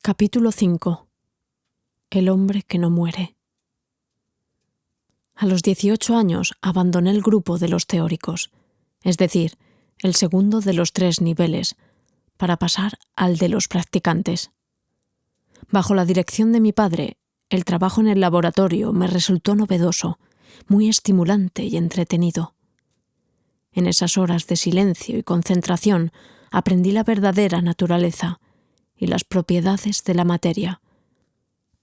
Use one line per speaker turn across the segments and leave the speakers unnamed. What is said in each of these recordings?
Capítulo 5. El hombre que no muere. A los 18 años abandoné el grupo de los teóricos, es decir, el segundo de los 3 niveles, para pasar al de los practicantes. Bajo la dirección de mi padre, el trabajo en el laboratorio me resultó novedoso, muy estimulante y entretenido. En esas horas de silencio y concentración aprendí la verdadera naturaleza y las propiedades de la materia,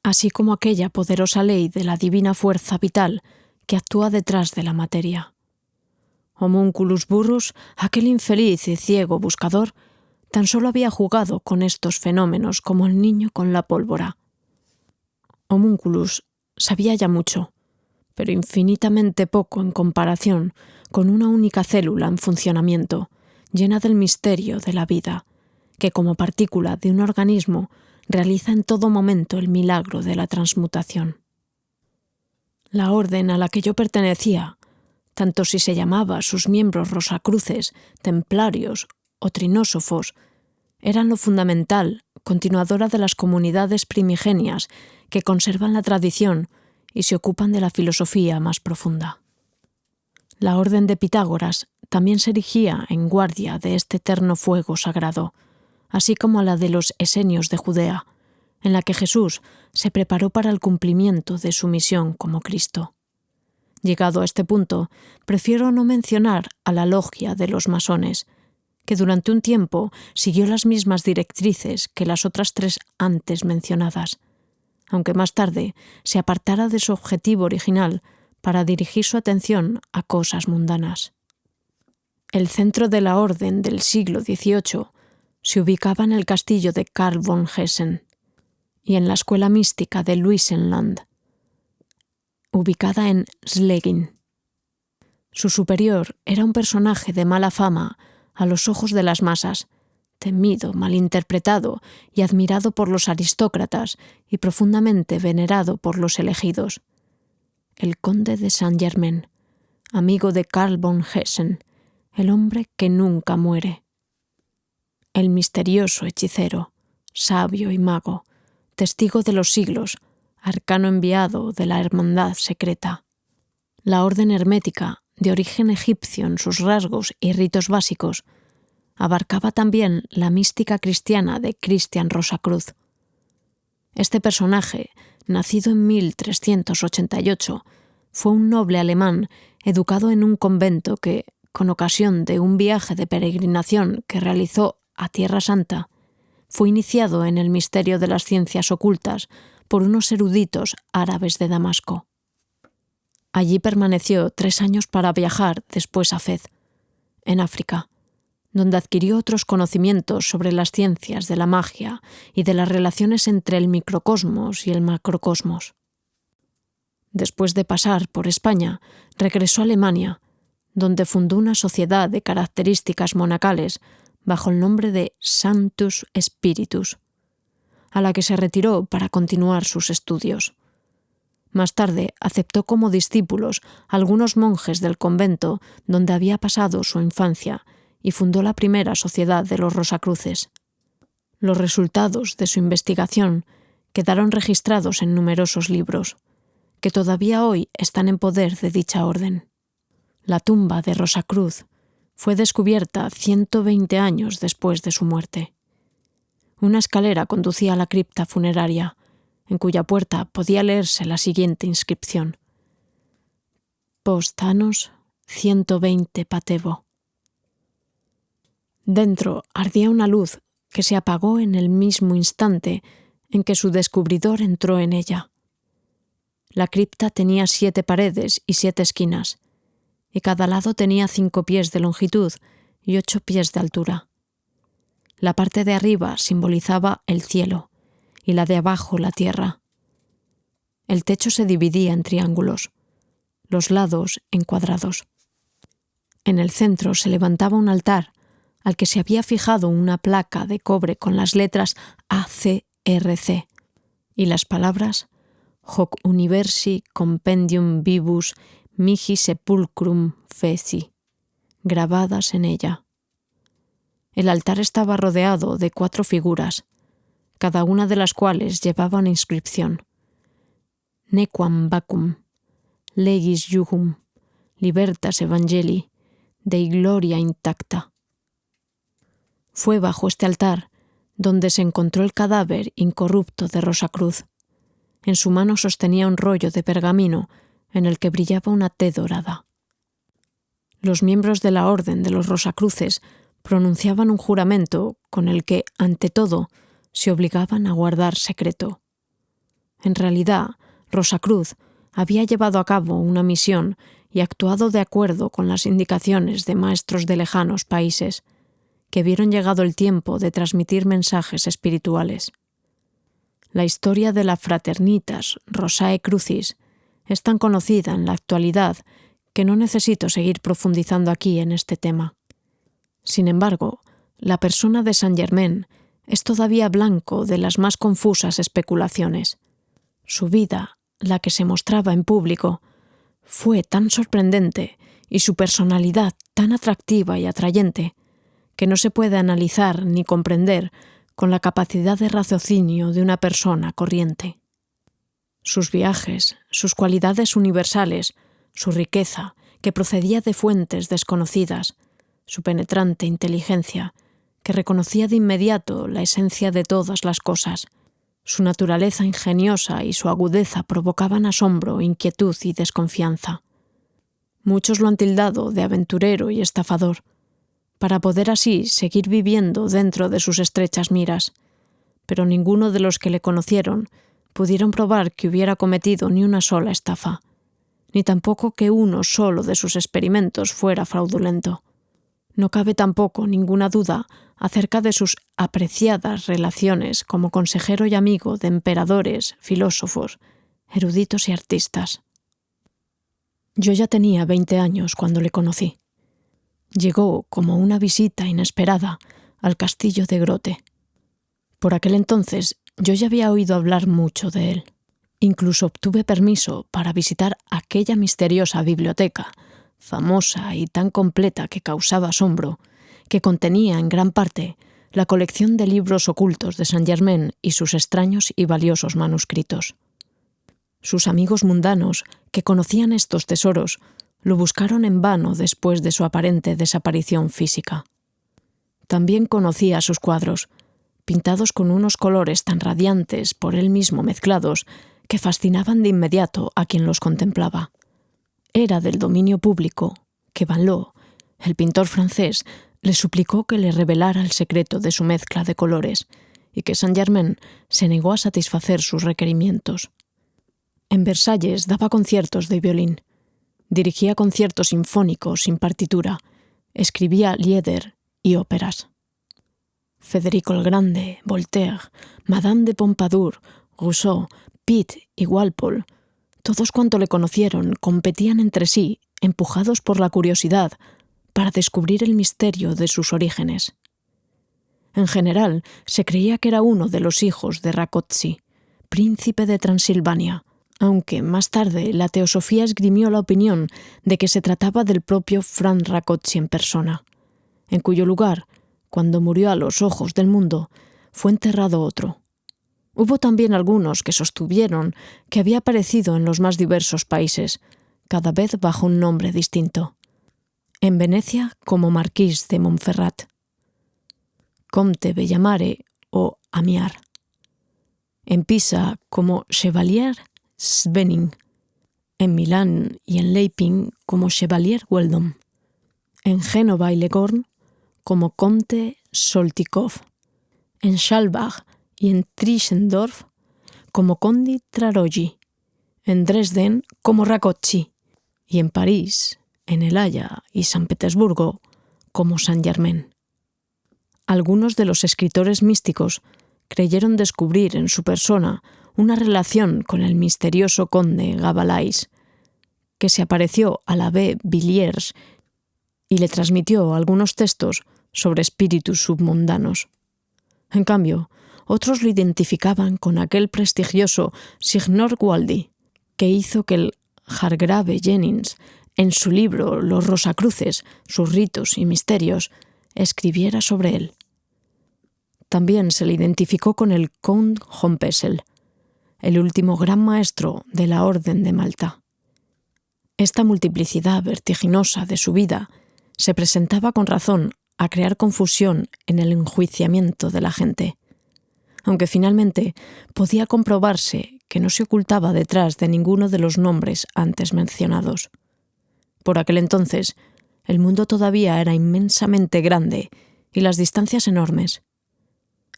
así como aquella poderosa ley de la divina fuerza vital que actúa detrás de la materia. Homunculus burrus, aquel infeliz y ciego buscador, tan solo había jugado con estos fenómenos como el niño con la pólvora. Homunculus sabía ya mucho, pero infinitamente poco en comparación con una única célula en funcionamiento, llena del misterio de la vida, que como partícula de un organismo realiza en todo momento el milagro de la transmutación. La orden a la que yo pertenecía, tanto si se llamaba a sus miembros rosacruces, templarios o trinósofos, era en lo fundamental continuadora de las comunidades primigenias que conservan la tradición y se ocupan de la filosofía más profunda. La orden de Pitágoras también se erigía en guardia de este eterno fuego sagrado, así como la de los esenios de Judea, en la que Jesús se preparó para el cumplimiento de su misión como Cristo. Llegado a este punto, prefiero no mencionar a la logia de los masones, que durante un tiempo siguió las mismas directrices que las otras 3 antes mencionadas, aunque más tarde se apartara de su objetivo original para dirigir su atención a cosas mundanas. El centro de la orden del siglo XVIII se ubicaba en el castillo de Karl von Hessen y en la escuela mística de Luisenland, ubicada en Slegin. Su superior era un personaje de mala fama a los ojos de las masas, temido, malinterpretado y admirado por los aristócratas y profundamente venerado por los elegidos. El conde de Saint-Germain, amigo de Karl von Hessen, el hombre que nunca muere. El misterioso hechicero, sabio y mago, testigo de los siglos, arcano enviado de la hermandad secreta. La orden hermética, de origen egipcio en sus rasgos y ritos básicos, abarcaba también la mística cristiana de Christian Rosacruz. Este personaje, nacido en 1388, fue un noble alemán educado en un convento que, con ocasión de un viaje de peregrinación que realizó a Tierra Santa, fue iniciado en el misterio de las ciencias ocultas por unos eruditos árabes de Damasco. Allí permaneció 3 años para viajar después a Fez, en África, donde adquirió otros conocimientos sobre las ciencias de la magia y de las relaciones entre el microcosmos y el macrocosmos. Después de pasar por España, regresó a Alemania, donde fundó una sociedad de características monacales bajo el nombre de Sanctus Spiritus, a la que se retiró para continuar sus estudios. Más tarde aceptó como discípulos algunos monjes del convento donde había pasado su infancia y fundó la primera sociedad de los Rosacruces. Los resultados de su investigación quedaron registrados en numerosos libros, que todavía hoy están en poder de dicha orden. La tumba de Rosacruz fue descubierta 120 años después de su muerte. Una escalera conducía a la cripta funeraria, en cuya puerta podía leerse la siguiente inscripción: Post annos 120 patevo. Dentro ardía una luz que se apagó en el mismo instante en que su descubridor entró en ella. La cripta tenía 7 paredes y 7 esquinas, y cada lado tenía 5 pies de longitud y 8 pies de altura. La parte de arriba simbolizaba el cielo y la de abajo la tierra. El techo se dividía en triángulos, los lados en cuadrados. En el centro se levantaba un altar al que se había fijado una placa de cobre con las letras ACRC y las palabras Hoc Universi Compendium Vivus Mihi Sepulcrum Feci, grabadas en ella. El altar estaba rodeado de 4 figuras, cada una de las cuales llevaba una inscripción: Nequam vacum, legis jugum, libertas evangelii, Dei gloria intacta. Fue bajo este altar donde se encontró el cadáver incorrupto de Rosacruz. En su mano sostenía un rollo de pergamino en el que brillaba una T dorada. Los miembros de la Orden de los Rosacruces pronunciaban un juramento con el que, ante todo, se obligaban a guardar secreto. En realidad, Rosacruz había llevado a cabo una misión y actuado de acuerdo con las indicaciones de maestros de lejanos países, que vieron llegado el tiempo de transmitir mensajes espirituales. La historia de la Fraternitas Rosae Crucis es tan conocida en la actualidad que no necesito seguir profundizando aquí en este tema. Sin embargo, la persona de Saint Germain es todavía blanco de las más confusas especulaciones. Su vida, la que se mostraba en público, fue tan sorprendente y su personalidad tan atractiva y atrayente que no se puede analizar ni comprender con la capacidad de raciocinio de una persona corriente. Sus viajes, sus cualidades universales, su riqueza, que procedía de fuentes desconocidas, su penetrante inteligencia, que reconocía de inmediato la esencia de todas las cosas, su naturaleza ingeniosa y su agudeza provocaban asombro, inquietud y desconfianza. Muchos lo han tildado de aventurero y estafador, para poder así seguir viviendo dentro de sus estrechas miras, pero ninguno de los que le conocieron pudieron probar que hubiera cometido ni una sola estafa, ni tampoco que uno solo de sus experimentos fuera fraudulento. No cabe tampoco ninguna duda acerca de sus apreciadas relaciones como consejero y amigo de emperadores, filósofos, eruditos y artistas. Yo ya tenía 20 años cuando le conocí. Llegó como una visita inesperada al castillo de Grote. Por aquel entonces yo ya había oído hablar mucho de él. Incluso obtuve permiso para visitar aquella misteriosa biblioteca, famosa y tan completa que causaba asombro, que contenía en gran parte la colección de libros ocultos de Saint Germain y sus extraños y valiosos manuscritos. Sus amigos mundanos, que conocían estos tesoros, lo buscaron en vano después de su aparente desaparición física. También conocía sus cuadros, pintados con unos colores tan radiantes por él mismo mezclados, que fascinaban de inmediato a quien los contemplaba. Era del dominio público que Van Loo, el pintor francés, le suplicó que le revelara el secreto de su mezcla de colores y que Saint Germain se negó a satisfacer sus requerimientos. En Versalles daba conciertos de violín, dirigía conciertos sinfónicos sin partitura, escribía lieder y óperas. Federico el Grande, Voltaire, Madame de Pompadour, Rousseau, Pitt y Walpole, todos cuanto le conocieron competían entre sí, empujados por la curiosidad, para descubrir el misterio de sus orígenes. En general, se creía que era uno de los hijos de Rákóczi, príncipe de Transilvania, aunque más tarde la teosofía esgrimió la opinión de que se trataba del propio Franz Rákóczi en persona, en cuyo lugar, cuando murió a los ojos del mundo, fue enterrado otro. Hubo también algunos que sostuvieron que había aparecido en los más diversos países, cada vez bajo un nombre distinto. En Venecia como Marquís de Montferrat, Comte Bellamare o Amiar. En Pisa como Chevalier Svenning. En Milán y en Leipzig como Chevalier Weldon. En Génova y Leghorn como Comte Soltykov. En Schwalbach y en Tischendorf como Conde Trarogi. En Dresden como Rákóczi. Y en París, en El Haya y San Petersburgo como Saint Germain. Algunos de los escritores místicos creyeron descubrir en su persona una relación con el misterioso conde Gabalais, que se apareció a la B. Villiers y le transmitió algunos textos sobre espíritus submundanos. En cambio, otros lo identificaban con aquel prestigioso Signor Gualdi, que hizo que el Margrave Jennings, en su libro Los Rosacruces, sus ritos y misterios, escribiera sobre él. también se le identificó con el Count Hompesel, el último gran maestro de la Orden de Malta. Esta multiplicidad vertiginosa de su vida se presentaba con razón a crear confusión en el enjuiciamiento de la gente, aunque finalmente podía comprobarse que no se ocultaba detrás de ninguno de los nombres antes mencionados. Por aquel entonces, el mundo todavía era inmensamente grande y las distancias enormes.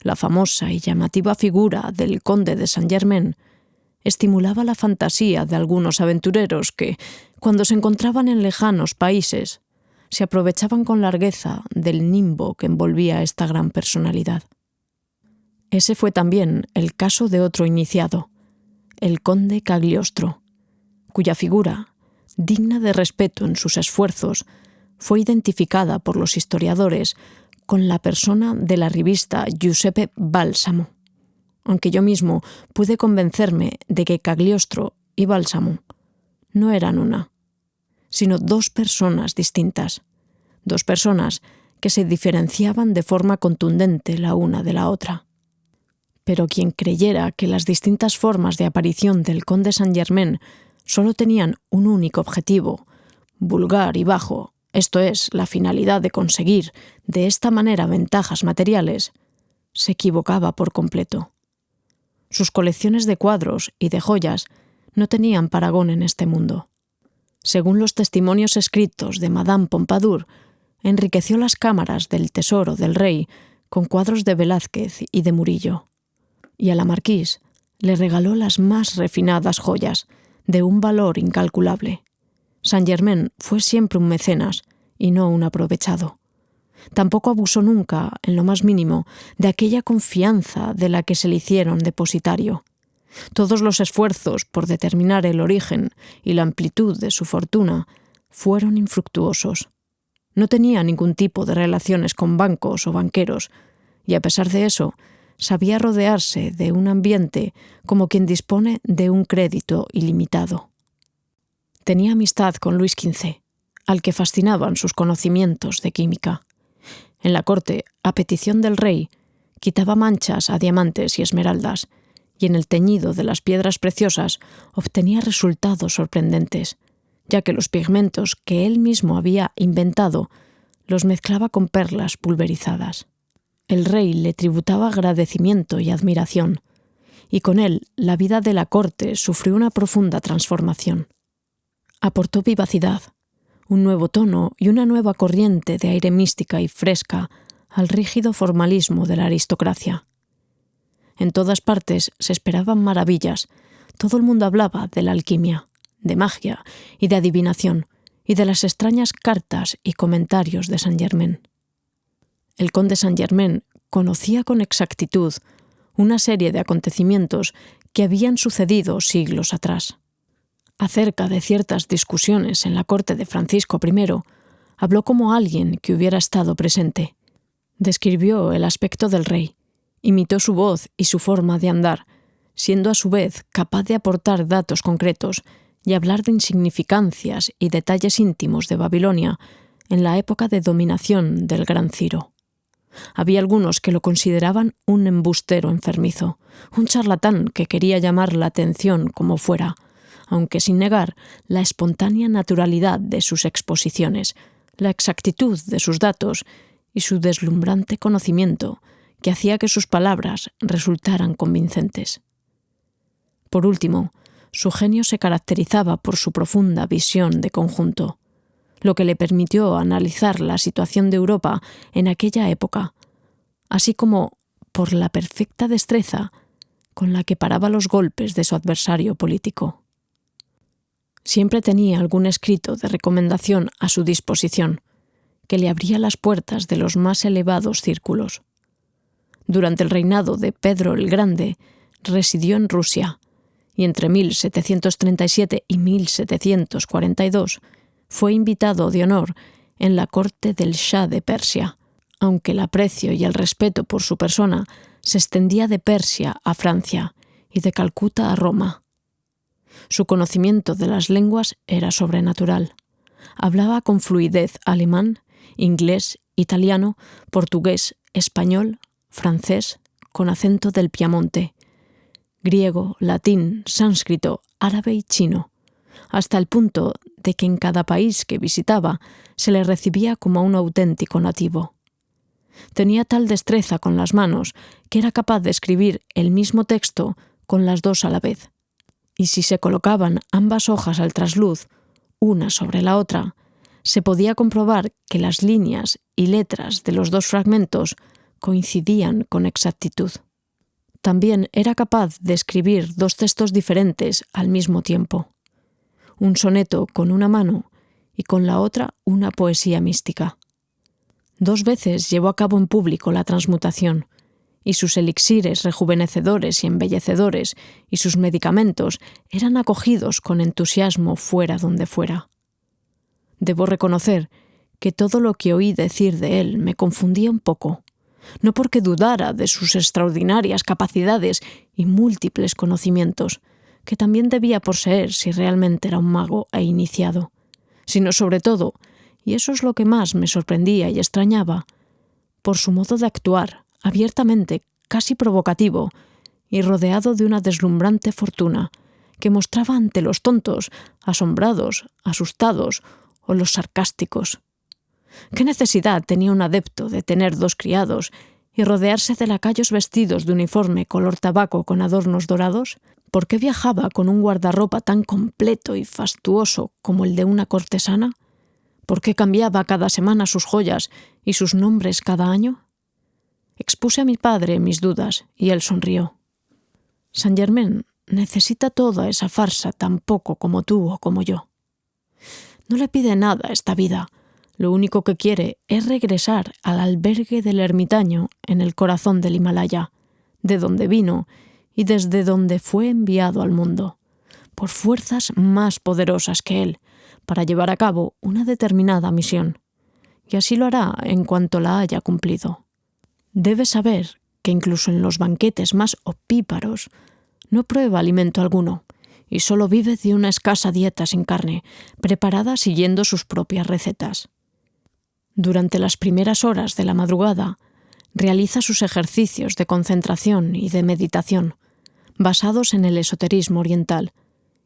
La famosa y llamativa figura del conde de Saint-Germain estimulaba la fantasía de algunos aventureros que, cuando se encontraban en lejanos países, se aprovechaban con largueza del nimbo que envolvía a esta gran personalidad. Ese fue también el caso de otro iniciado, el conde Cagliostro, cuya figura, digna de respeto en sus esfuerzos, fue identificada por los historiadores con la persona del arribista Giuseppe Balsamo, aunque yo mismo pude convencerme de que Cagliostro y Balsamo no eran una, sino dos personas distintas, dos personas que se diferenciaban de forma contundente la una de la otra. Pero quien creyera que las distintas formas de aparición del conde Saint-Germain solo tenían un único objetivo, vulgar y bajo, esto es, la finalidad de conseguir de esta manera ventajas materiales, se equivocaba por completo. Sus colecciones de cuadros y de joyas no tenían parangón en este mundo. Según los testimonios escritos de Madame Pompadour, enriqueció las cámaras del tesoro del rey con cuadros de Velázquez y de Murillo, y a la marquís le regaló las más refinadas joyas, de un valor incalculable. Saint-Germain fue siempre un mecenas y no un aprovechado. Tampoco abusó nunca, en lo más mínimo, de aquella confianza de la que se le hicieron depositario. Todos los esfuerzos por determinar el origen y la amplitud de su fortuna fueron infructuosos. No tenía ningún tipo de relaciones con bancos o banqueros, y a pesar de eso, sabía rodearse de un ambiente como quien dispone de un crédito ilimitado. Tenía amistad con Luis XV, al que fascinaban sus conocimientos de química. En la corte, a petición del rey, quitaba manchas a diamantes y esmeraldas, y en el teñido de las piedras preciosas obtenía resultados sorprendentes, ya que los pigmentos que él mismo había inventado los mezclaba con perlas pulverizadas. El rey le tributaba agradecimiento y admiración, y con él la vida de la corte sufrió una profunda transformación. Aportó vivacidad, un nuevo tono y una nueva corriente de aire mística y fresca al rígido formalismo de la aristocracia. En todas partes se esperaban maravillas, todo el mundo hablaba de la alquimia, de magia y de adivinación, y de las extrañas cartas y comentarios de Saint-Germain. El conde Saint-Germain conocía con exactitud una serie de acontecimientos que habían sucedido siglos atrás. Acerca de ciertas discusiones en la corte de Francisco I, habló como alguien que hubiera estado presente. Describió el aspecto del rey, imitó su voz y su forma de andar, siendo a su vez capaz de aportar datos concretos y hablar de insignificancias y detalles íntimos de Babilonia en la época de dominación del gran Ciro. Había algunos que lo consideraban un embustero enfermizo, un charlatán que quería llamar la atención como fuera, aunque sin negar la espontánea naturalidad de sus exposiciones, la exactitud de sus datos y su deslumbrante conocimiento que hacía que sus palabras resultaran convincentes. Por último, su genio se caracterizaba por su profunda visión de conjunto, lo que le permitió analizar la situación de Europa en aquella época, así como por la perfecta destreza con la que paraba los golpes de su adversario político. Siempre tenía algún escrito de recomendación a su disposición, que le abría las puertas de los más elevados círculos. Durante el reinado de Pedro el Grande, residió en Rusia, y entre 1737 y 1742 fue invitado de honor en la corte del Shah de Persia, aunque el aprecio y el respeto por su persona se extendía de Persia a Francia y de Calcuta a Roma. Su conocimiento de las lenguas era sobrenatural. Hablaba con fluidez alemán, inglés, italiano, portugués, español, francés con acento del Piamonte, griego, latín, sánscrito, árabe y chino, hasta el punto de que en cada país que visitaba se le recibía como a un auténtico nativo. Tenía tal destreza con las manos que era capaz de escribir el mismo texto con las dos a la vez. Y si se colocaban ambas hojas al trasluz, una sobre la otra, se podía comprobar que las líneas y letras de los dos fragmentos coincidían con exactitud. También era capaz de escribir dos textos diferentes al mismo tiempo. Un soneto con una mano y con la otra una poesía mística. 2 veces llevó a cabo en público la transmutación, y sus elixires rejuvenecedores y embellecedores y sus medicamentos eran acogidos con entusiasmo fuera donde fuera. Debo reconocer que todo lo que oí decir de él me confundía un poco, no porque dudara de sus extraordinarias capacidades y múltiples conocimientos, que también debía poseer si realmente era un mago e iniciado, sino sobre todo, y eso es lo que más me sorprendía y extrañaba, por su modo de actuar, abiertamente, casi provocativo, y rodeado de una deslumbrante fortuna, que mostraba ante los tontos, asombrados, asustados o los sarcásticos. ¿Qué necesidad tenía un adepto de tener 2 criados y rodearse de lacayos vestidos de uniforme color tabaco con adornos dorados? ¿Por qué viajaba con un guardarropa tan completo y fastuoso como el de una cortesana? ¿Por qué cambiaba cada semana sus joyas y sus nombres cada año? Expuse a mi padre mis dudas y él sonrió. Saint Germain necesita toda esa farsa tan poco como tú o como yo. No le pide nada a esta vida. Lo único que quiere es regresar al albergue del ermitaño en el corazón del Himalaya, de donde vino y desde donde fue enviado al mundo, por fuerzas más poderosas que él, para llevar a cabo una determinada misión. Y así lo hará en cuanto la haya cumplido. Debe saber que incluso en los banquetes más opíparos no prueba alimento alguno, y solo vive de una escasa dieta sin carne, preparada siguiendo sus propias recetas. Durante las primeras horas de la madrugada, realiza sus ejercicios de concentración y de meditación, basados en el esoterismo oriental,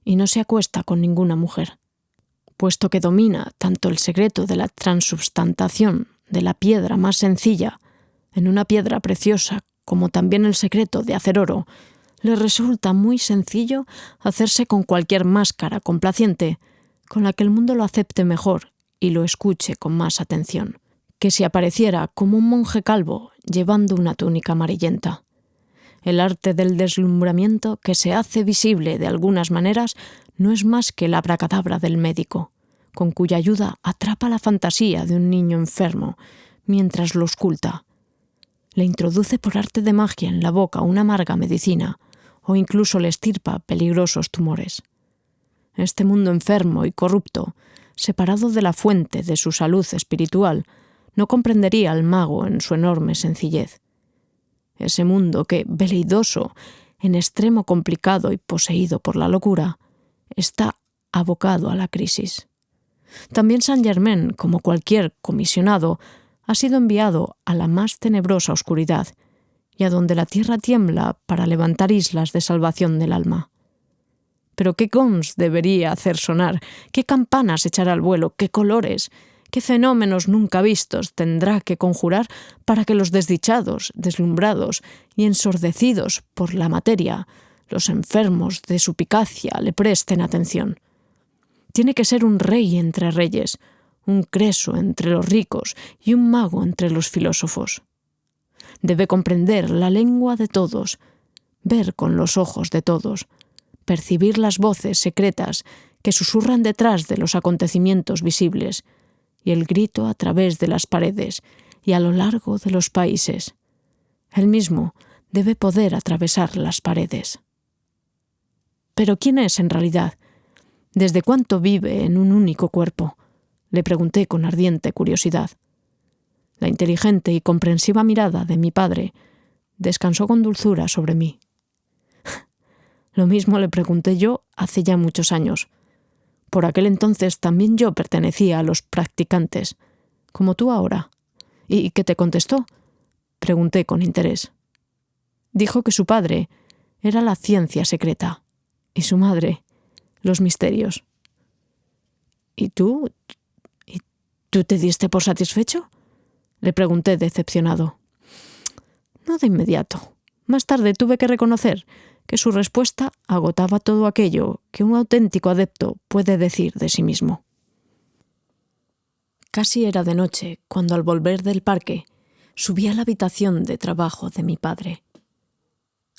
y no se acuesta con ninguna mujer. Puesto que domina tanto el secreto de la transubstantación de la piedra más sencilla en una piedra preciosa como también el secreto de hacer oro, le resulta muy sencillo hacerse con cualquier máscara complaciente con la que el mundo lo acepte mejor y lo escuche con más atención, que si apareciera como un monje calvo llevando una túnica amarillenta. El arte del deslumbramiento que se hace visible de algunas maneras no es más que la abracadabra del médico, con cuya ayuda atrapa la fantasía de un niño enfermo mientras lo ausculta. Le introduce por arte de magia en la boca una amarga medicina o incluso le extirpa peligrosos tumores. Este mundo enfermo y corrupto, separado de la fuente de su salud espiritual, no comprendería al mago en su enorme sencillez. Ese mundo que, veleidoso, en extremo complicado y poseído por la locura, está abocado a la crisis. También Saint Germain, como cualquier comisionado, ha sido enviado a la más tenebrosa oscuridad y a donde la tierra tiembla para levantar islas de salvación del alma. Pero qué gons debería hacer sonar, qué campanas echar al vuelo, qué colores, qué fenómenos nunca vistos tendrá que conjurar para que los desdichados, deslumbrados y ensordecidos por la materia, los enfermos de suspicacia, le presten atención. Tiene que ser un rey entre reyes, un Creso entre los ricos y un mago entre los filósofos. Debe comprender la lengua de todos, ver con los ojos de todos, percibir las voces secretas que susurran detrás de los acontecimientos visibles y el grito a través de las paredes y a lo largo de los países. Él mismo debe poder atravesar las paredes. ¿Pero quién es en realidad? ¿Desde cuánto vive en un único cuerpo? Le pregunté con ardiente curiosidad. La inteligente y comprensiva mirada de mi padre descansó con dulzura sobre mí. Lo mismo le pregunté yo hace ya muchos años. Por aquel entonces también yo pertenecía a los practicantes, como tú ahora. ¿Y qué te contestó? Pregunté con interés. Dijo que su padre era la ciencia secreta y su madre los misterios. ¿Y tú? ¿Y tú te diste por satisfecho?, le pregunté decepcionado. No de inmediato. Más tarde tuve que reconocer que su respuesta agotaba todo aquello que un auténtico adepto puede decir de sí mismo. Casi era de noche cuando, al volver del parque, subí a la habitación de trabajo de mi padre.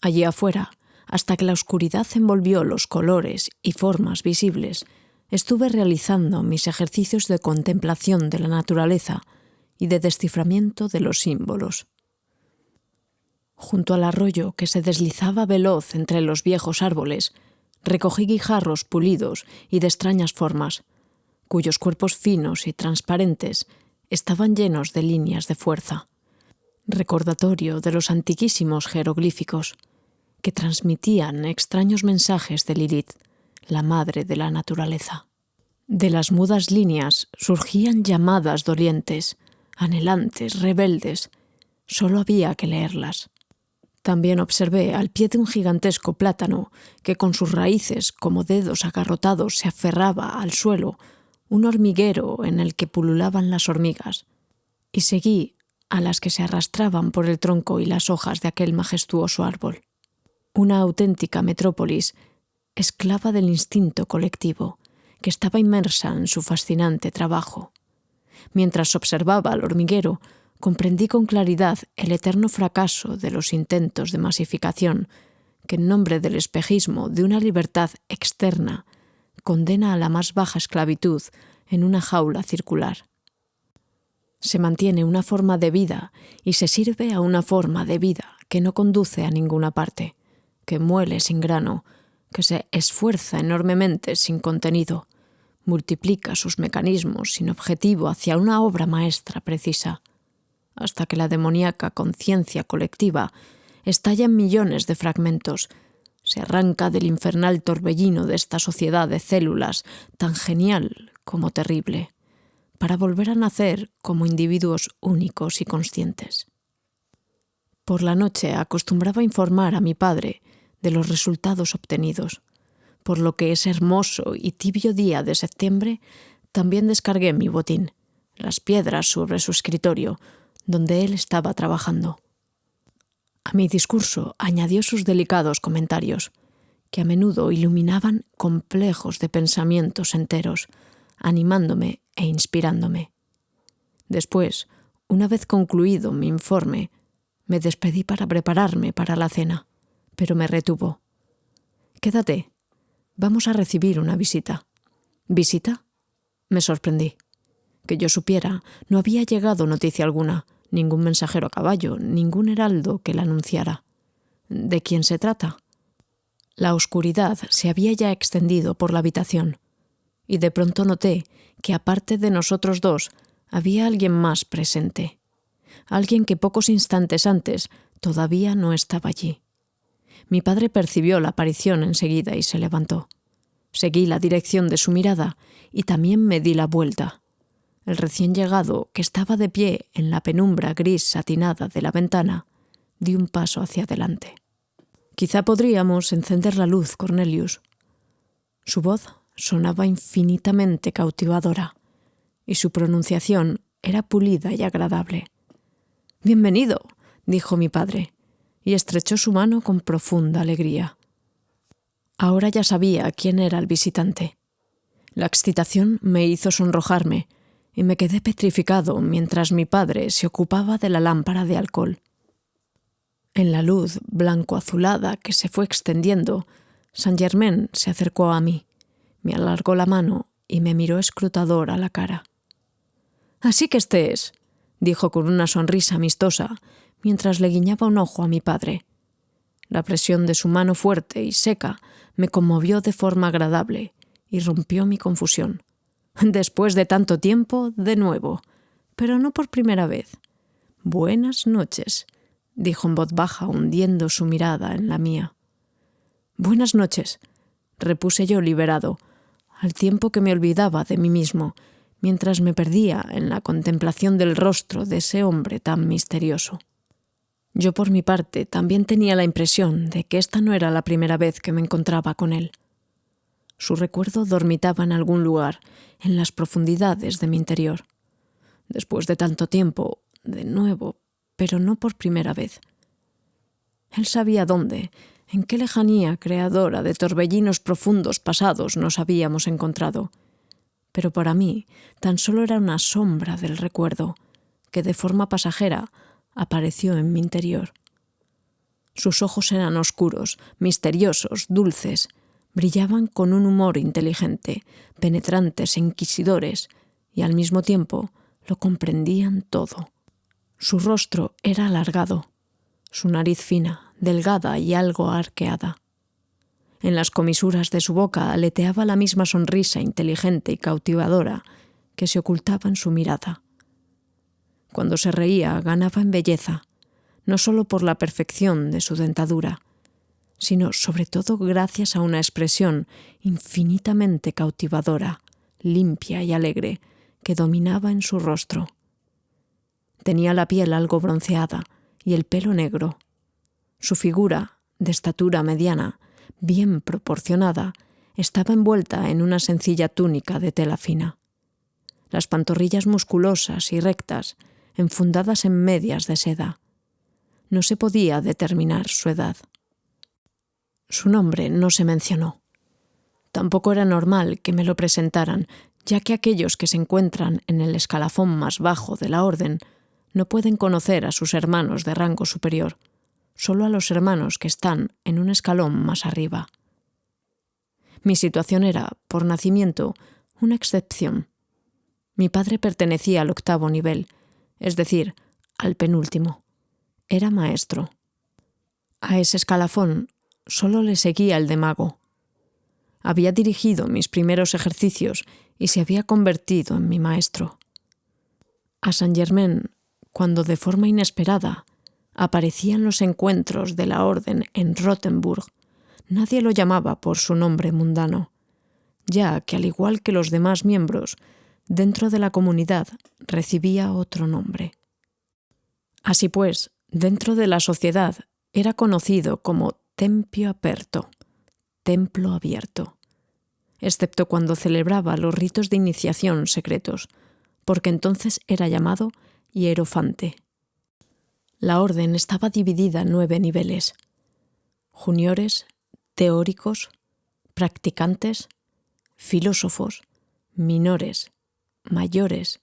Allí afuera, hasta que la oscuridad envolvió los colores y formas visibles, estuve realizando mis ejercicios de contemplación de la naturaleza y de desciframiento de los símbolos. Junto al arroyo que se deslizaba veloz entre los viejos árboles, recogí guijarros pulidos y de extrañas formas, cuyos cuerpos finos y transparentes estaban llenos de líneas de fuerza, recordatorio de los antiquísimos jeroglíficos que transmitían extraños mensajes de Lilith, la madre de la naturaleza. De las mudas líneas surgían llamadas dolientes, anhelantes, rebeldes. Solo había que leerlas. También observé al pie de un gigantesco plátano que con sus raíces como dedos agarrotados se aferraba al suelo, un hormiguero en el que pululaban las hormigas, y seguí a las que se arrastraban por el tronco y las hojas de aquel majestuoso árbol. Una auténtica metrópolis, esclava del instinto colectivo, que estaba inmersa en su fascinante trabajo. Mientras observaba al hormiguero, comprendí con claridad el eterno fracaso de los intentos de masificación que, en nombre del espejismo de una libertad externa, condena a la más baja esclavitud en una jaula circular. Se mantiene una forma de vida y se sirve a una forma de vida que no conduce a ninguna parte, que muele sin grano, que se esfuerza enormemente sin contenido, multiplica sus mecanismos sin objetivo hacia una obra maestra precisa, hasta que la demoníaca conciencia colectiva estalla en millones de fragmentos, se arranca del infernal torbellino de esta sociedad de células tan genial como terrible, para volver a nacer como individuos únicos y conscientes. Por la noche acostumbraba informar a mi padre de los resultados obtenidos, por lo que ese hermoso y tibio día de septiembre también descargué mi botín, las piedras sobre su escritorio, donde él estaba trabajando. A mi discurso añadió sus delicados comentarios, que a menudo iluminaban complejos de pensamientos enteros, animándome e inspirándome. Después, una vez concluido mi informe, me despedí para prepararme para la cena, pero me retuvo. «Quédate, vamos a recibir una visita». «¿Visita?», me sorprendí. Que yo supiera, no había llegado noticia alguna, ningún mensajero a caballo, ningún heraldo que la anunciara. ¿De quién se trata? La oscuridad se había ya extendido por la habitación, y de pronto noté que aparte de nosotros dos había alguien más presente, alguien que pocos instantes antes todavía no estaba allí. Mi padre percibió la aparición enseguida y se levantó. Seguí la dirección de su mirada y también me di la vuelta. El recién llegado, que estaba de pie en la penumbra gris satinada de la ventana, di un paso hacia adelante. «Quizá podríamos encender la luz, Cornelius». Su voz sonaba infinitamente cautivadora y su pronunciación era pulida y agradable. «Bienvenido», dijo mi padre, y estrechó su mano con profunda alegría. Ahora ya sabía quién era el visitante. La excitación me hizo sonrojarme y me quedé petrificado mientras mi padre se ocupaba de la lámpara de alcohol. En la luz blanco-azulada que se fue extendiendo, Saint-Germain se acercó a mí, me alargó la mano y me miró escrutador a la cara. «Así que este es», dijo con una sonrisa amistosa, mientras le guiñaba un ojo a mi padre. La presión de su mano fuerte y seca me conmovió de forma agradable y rompió mi confusión. Después de tanto tiempo, de nuevo, pero no por primera vez. «Buenas noches», dijo en voz baja, hundiendo su mirada en la mía. «Buenas noches», repuse yo liberado, al tiempo que me olvidaba de mí mismo, mientras me perdía en la contemplación del rostro de ese hombre tan misterioso. Yo por mi parte también tenía la impresión de que esta no era la primera vez que me encontraba con él. Su recuerdo dormitaba en algún lugar, en las profundidades de mi interior. Después de tanto tiempo, de nuevo, pero no por primera vez. Él sabía dónde, en qué lejanía creadora de torbellinos profundos pasados nos habíamos encontrado. Pero para mí tan solo era una sombra del recuerdo, que de forma pasajera apareció en mi interior. Sus ojos eran oscuros, misteriosos, dulces. Brillaban con un humor inteligente, penetrantes e inquisidores, y al mismo tiempo lo comprendían todo. Su rostro era alargado, su nariz fina, delgada y algo arqueada. En las comisuras de su boca aleteaba la misma sonrisa inteligente y cautivadora que se ocultaba en su mirada. Cuando se reía, ganaba en belleza, no solo por la perfección de su dentadura, sino sobre todo gracias a una expresión infinitamente cautivadora, limpia y alegre, que dominaba en su rostro. Tenía la piel algo bronceada y el pelo negro. Su figura, de estatura mediana, bien proporcionada, estaba envuelta en una sencilla túnica de tela fina. Las pantorrillas musculosas y rectas, enfundadas en medias de seda. No se podía determinar su edad. Su nombre no se mencionó. Tampoco era normal que me lo presentaran, ya que aquellos que se encuentran en el escalafón más bajo de la orden no pueden conocer a sus hermanos de rango superior, solo a los hermanos que están en un escalón más arriba. Mi situación era, por nacimiento, una excepción. Mi padre pertenecía al 8º nivel, es decir, al penúltimo. Era maestro. A ese escalafón solo le seguía el de mago. Había dirigido mis primeros ejercicios y se había convertido en mi maestro. A Saint-Germain, cuando de forma inesperada aparecían los encuentros de la orden en Rothenburg, nadie lo llamaba por su nombre mundano, ya que al igual que los demás miembros, dentro de la comunidad recibía otro nombre. Así pues, dentro de la sociedad era conocido como Tempio Aperto, templo abierto, excepto cuando celebraba los ritos de iniciación secretos, porque entonces era llamado hierofante. La orden estaba dividida en 9 niveles: juniores, teóricos, practicantes, filósofos, minores, mayores,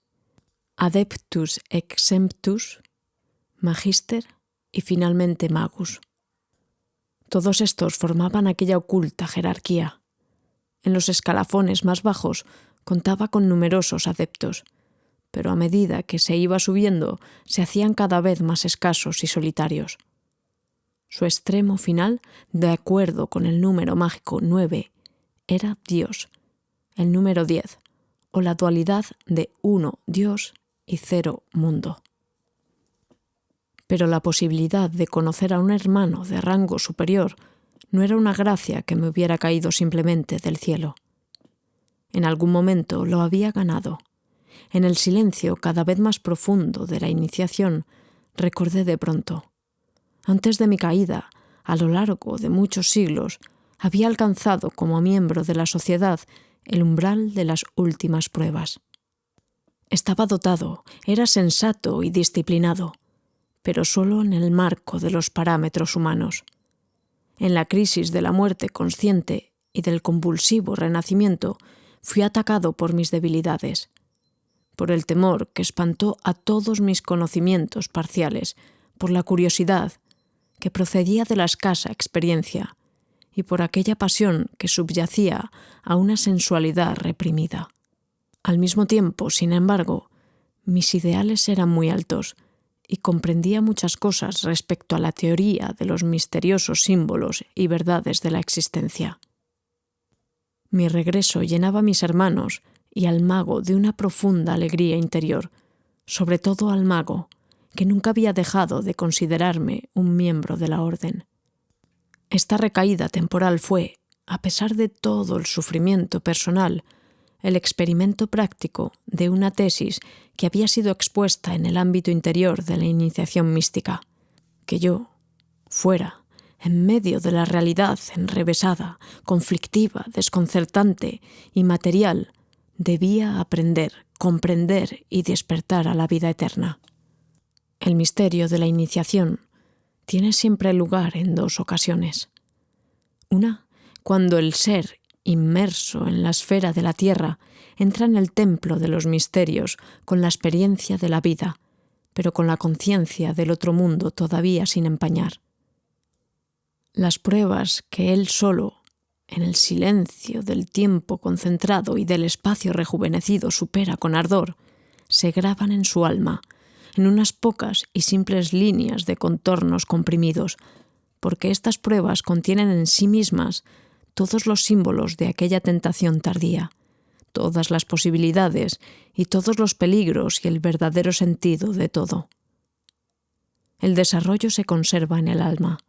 adeptus exemptus, magister y finalmente magus. Todos estos formaban aquella oculta jerarquía. En los escalafones más bajos contaba con numerosos adeptos, pero a medida que se iba subiendo se hacían cada vez más escasos y solitarios. Su extremo final, de acuerdo con el número mágico 9, era Dios, el número 10, o la dualidad de 1 Dios y 0 mundo. Pero la posibilidad de conocer a un hermano de rango superior no era una gracia que me hubiera caído simplemente del cielo. En algún momento lo había ganado. En el silencio cada vez más profundo de la iniciación, recordé de pronto. Antes de mi caída, a lo largo de muchos siglos, había alcanzado como miembro de la sociedad el umbral de las últimas pruebas. Estaba dotado, era sensato y disciplinado, pero solo en el marco de los parámetros humanos. En la crisis de la muerte consciente y del convulsivo renacimiento, fui atacado por mis debilidades, por el temor que espantó a todos mis conocimientos parciales, por la curiosidad que procedía de la escasa experiencia y por aquella pasión que subyacía a una sensualidad reprimida. Al mismo tiempo, sin embargo, mis ideales eran muy altos y comprendía muchas cosas respecto a la teoría de los misteriosos símbolos y verdades de la existencia. Mi regreso llenaba a mis hermanos y al mago de una profunda alegría interior, sobre todo al mago, que nunca había dejado de considerarme un miembro de la orden. Esta recaída temporal fue, a pesar de todo el sufrimiento personal, el experimento práctico de una tesis que había sido expuesta en el ámbito interior de la iniciación mística, que yo, fuera, en medio de la realidad enrevesada, conflictiva, desconcertante y material, debía aprender, comprender y despertar a la vida eterna. El misterio de la iniciación tiene siempre lugar en dos ocasiones. Una, cuando el ser, inmerso en la esfera de la tierra, entra en el templo de los misterios con la experiencia de la vida, pero con la conciencia del otro mundo todavía sin empañar. Las pruebas que él solo, en el silencio del tiempo concentrado y del espacio rejuvenecido, supera con ardor, se graban en su alma, en unas pocas y simples líneas de contornos comprimidos, porque estas pruebas contienen en sí mismas todos los símbolos de aquella tentación tardía, todas las posibilidades y todos los peligros y el verdadero sentido de todo. El desarrollo se conserva en el alma.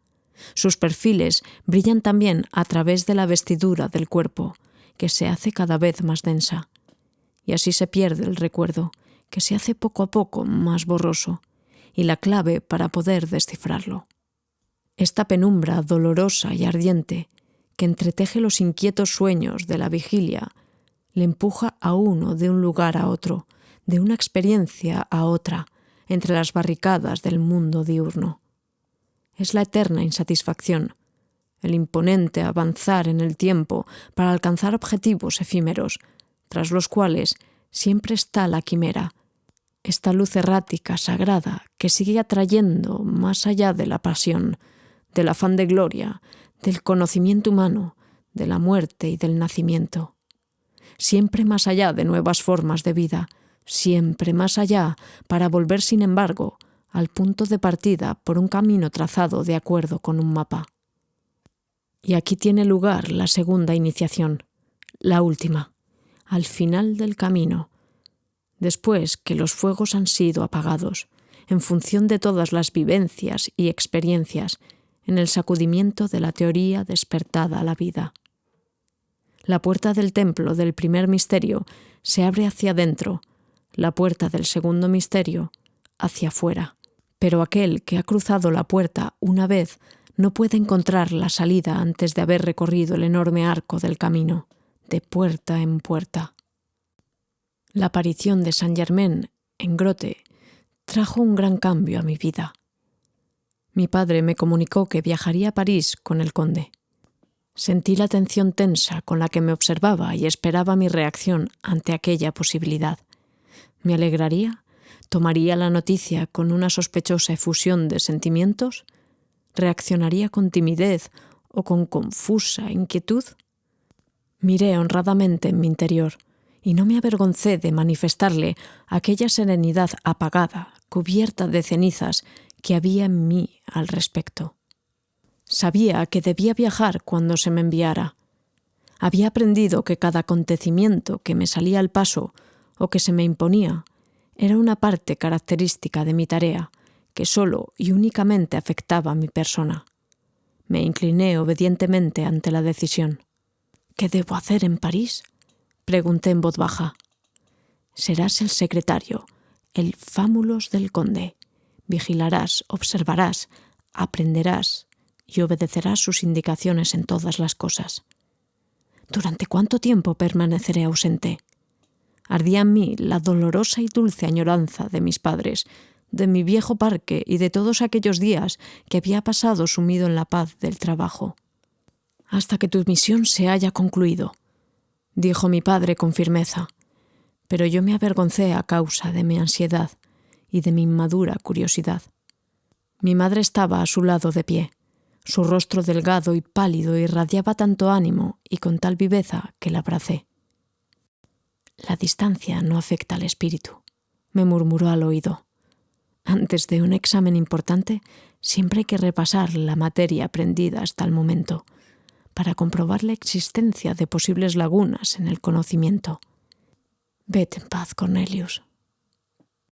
Sus perfiles brillan también a través de la vestidura del cuerpo, que se hace cada vez más densa. Y así se pierde el recuerdo, que se hace poco a poco más borroso, y la clave para poder descifrarlo. Esta penumbra dolorosa y ardiente, que entreteje los inquietos sueños de la vigilia, le empuja a uno de un lugar a otro, de una experiencia a otra, entre las barricadas del mundo diurno. Es la eterna insatisfacción, el imponente avanzar en el tiempo para alcanzar objetivos efímeros, tras los cuales siempre está la quimera, esta luz errática, sagrada, que sigue atrayendo más allá de la pasión, del afán de gloria, del conocimiento humano, de la muerte y del nacimiento. Siempre más allá de nuevas formas de vida, siempre más allá para volver, sin embargo, al punto de partida por un camino trazado de acuerdo con un mapa. Y aquí tiene lugar la segunda iniciación, la última, al final del camino, después que los fuegos han sido apagados, en función de todas las vivencias y experiencias, en el sacudimiento de la teoría despertada a la vida. La puerta del templo del primer misterio se abre hacia adentro, la puerta del segundo misterio hacia afuera. Pero aquel que ha cruzado la puerta una vez no puede encontrar la salida antes de haber recorrido el enorme arco del camino, de puerta en puerta. La aparición de Saint Germain en Grotte trajo un gran cambio a mi vida. Mi padre me comunicó que viajaría a París con el conde. Sentí la tensión tensa con la que me observaba y esperaba mi reacción ante aquella posibilidad. ¿Me alegraría? ¿Tomaría la noticia con una sospechosa efusión de sentimientos? ¿Reaccionaría con timidez o con confusa inquietud? Miré honradamente en mi interior y no me avergoncé de manifestarle aquella serenidad apagada, cubierta de cenizas, que había en mí al respecto. Sabía que debía viajar cuando se me enviara. Había aprendido que cada acontecimiento que me salía al paso o que se me imponía era una parte característica de mi tarea, que solo y únicamente afectaba a mi persona. Me incliné obedientemente ante la decisión. ¿Qué debo hacer en París?, pregunté en voz baja. Serás el secretario, el fámulos del conde. Vigilarás, observarás, aprenderás y obedecerás sus indicaciones en todas las cosas. ¿Durante cuánto tiempo permaneceré ausente? Ardía en mí la dolorosa y dulce añoranza de mis padres, de mi viejo parque y de todos aquellos días que había pasado sumido en la paz del trabajo. Hasta que tu misión se haya concluido, dijo mi padre con firmeza, pero yo me avergoncé a causa de mi ansiedad y de mi inmadura curiosidad. Mi madre estaba a su lado de pie. Su rostro delgado y pálido irradiaba tanto ánimo y con tal viveza que la abracé. La distancia no afecta al espíritu, me murmuró al oído. Antes de un examen importante, siempre hay que repasar la materia aprendida hasta el momento, para comprobar la existencia de posibles lagunas en el conocimiento. Vete en paz, Cornelius.